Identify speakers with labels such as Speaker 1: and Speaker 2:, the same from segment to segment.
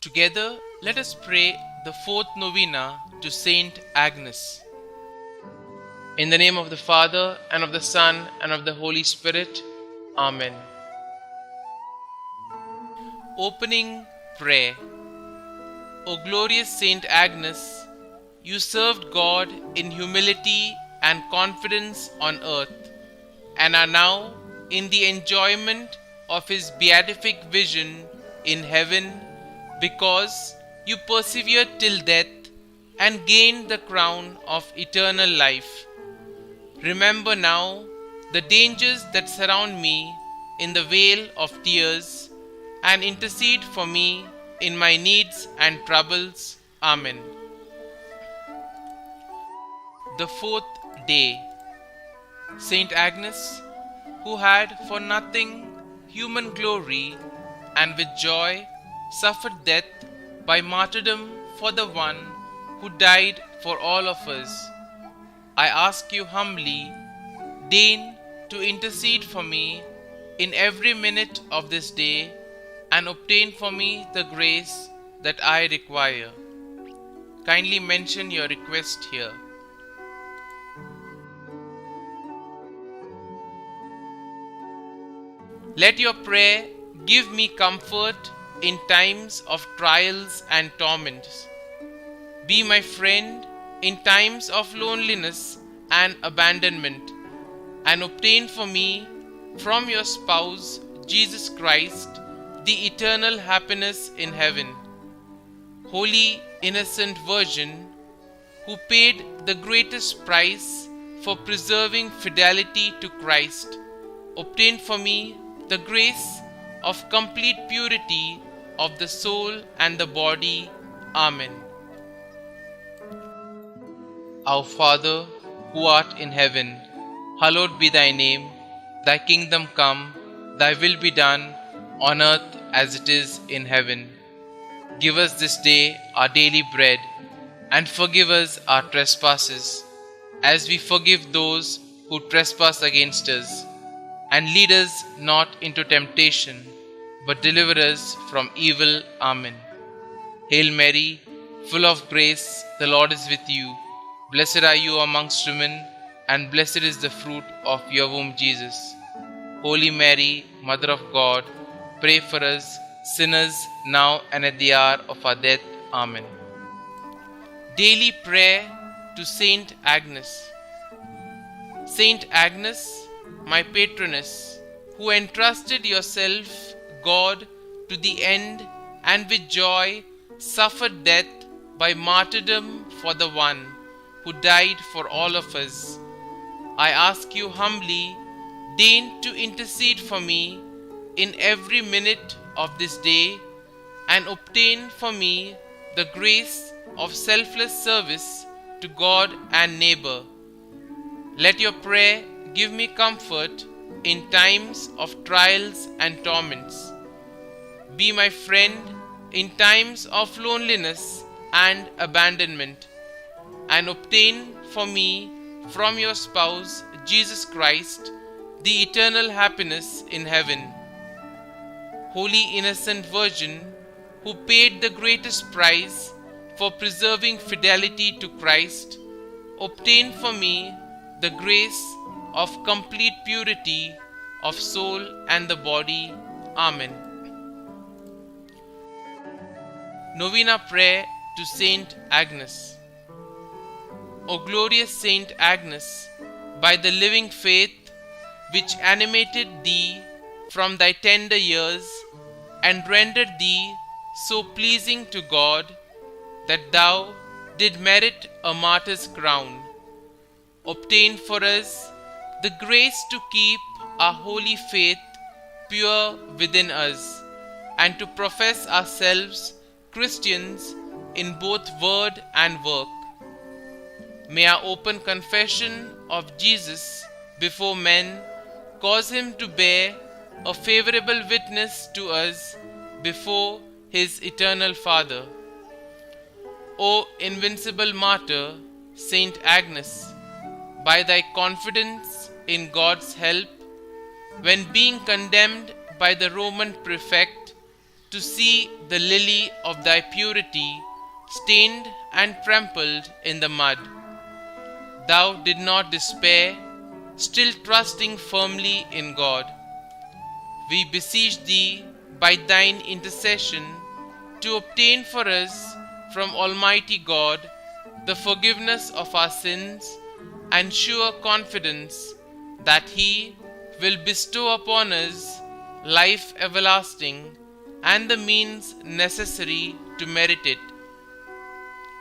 Speaker 1: Together, let us pray the fourth novena to St Agnes. In the name of the Father, and of the Son, and of the Holy Spirit. Amen. Opening Prayer. O glorious St Agnes, you served God in humility and confidence on earth, and are now in the enjoyment of His beatific vision in heaven, because you persevered till death and gained the crown of eternal life. Remember now the dangers that surround me in the vale of tears, and intercede for me in my needs and troubles. Amen. The fourth day. St Agnes, who had for nothing human glory, and with joy suffered death by martyrdom for the one who died for all of us, I ask you humbly, deign to intercede for me in every minute of this day, and obtain for me the grace that I require. Kindly mention your request here. Let your prayer give me comfort in times of trials and torments. Be my friend in times of loneliness and abandonment, and obtain for me from your spouse, Jesus Christ, the eternal happiness in heaven. Holy Innocent Virgin, who paid the greatest price for preserving fidelity to Christ, obtain for me the grace of complete purity of the soul and the body. Amen. Our Father, who art in heaven, hallowed be thy name. Thy kingdom come, thy will be done, on earth as it is in heaven. Give us this day our daily bread, and forgive us our trespasses, as we forgive those who trespass against us. And lead us not into temptation, but deliver us from evil. Amen. Hail Mary, full of grace, the Lord is with you. Blessed are you amongst women, and blessed is the fruit of your womb, Jesus. Holy Mary, Mother of God, pray for us sinners, now and at the hour of our death. Amen. Daily Prayer to St Agnes. St Agnes, my patroness, who entrusted yourself, God, to the end, and with joy suffered death by martyrdom for the one who died for all of us, I ask you humbly, deign to intercede for me in every minute of this day, and obtain for me the grace of selfless service to God and neighbor. Let your prayer give me comfort in times of trials and torments. Be my friend in times of loneliness and abandonment, and obtain for me from your spouse, Jesus Christ, the eternal happiness in heaven. Holy Innocent Virgin, who paid the greatest price for preserving fidelity to Christ, obtain for me the grace of complete purity of soul and the body. Amen. Novena Prayer to St Agnes. O glorious St Agnes, by the living faith which animated thee from thy tender years, and rendered thee so pleasing to God, that thou did merit a martyr's crown, obtain for us the grace to keep our holy faith pure within us, and to profess ourselves Christians in both word and work. May our open confession of Jesus before men cause him to bear a favorable witness to us before his eternal Father. O invincible martyr, St Agnes, by thy confidence in God's help, when being condemned by the Roman prefect to see the lily of thy purity stained and trampled in the mud. Thou did not despair, still trusting firmly in God. We beseech thee by thine intercession to obtain for us from Almighty God the forgiveness of our sins and sure confidence that He will bestow upon us life everlasting and the means necessary to merit it.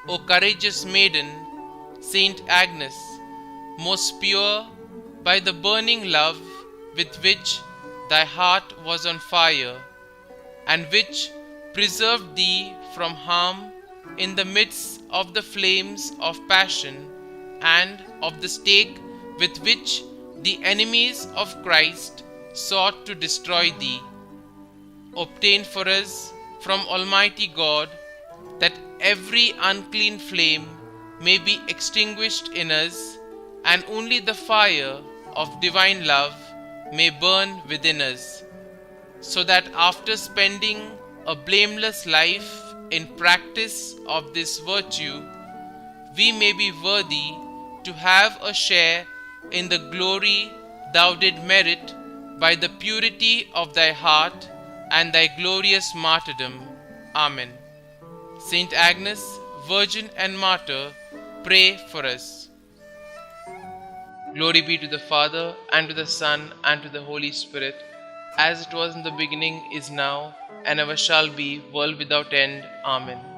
Speaker 1: O courageous maiden, St Agnes, most pure by the burning love with which thy heart was on fire, and which preserved thee from harm in the midst of the flames of passion and of the stake with which the enemies of Christ sought to destroy thee. Obtain for us from Almighty God that every unclean flame may be extinguished in us, and only the fire of divine love may burn within us, so that after spending a blameless life in practice of this virtue, we may be worthy to have a share in the glory thou did merit by the purity of thy heart and thy glorious martyrdom. Amen. St. Agnes, Virgin and Martyr, pray for us. Glory be to the Father, and to the Son, and to the Holy Spirit, as it was in the beginning, is now, and ever shall be, world without end. Amen.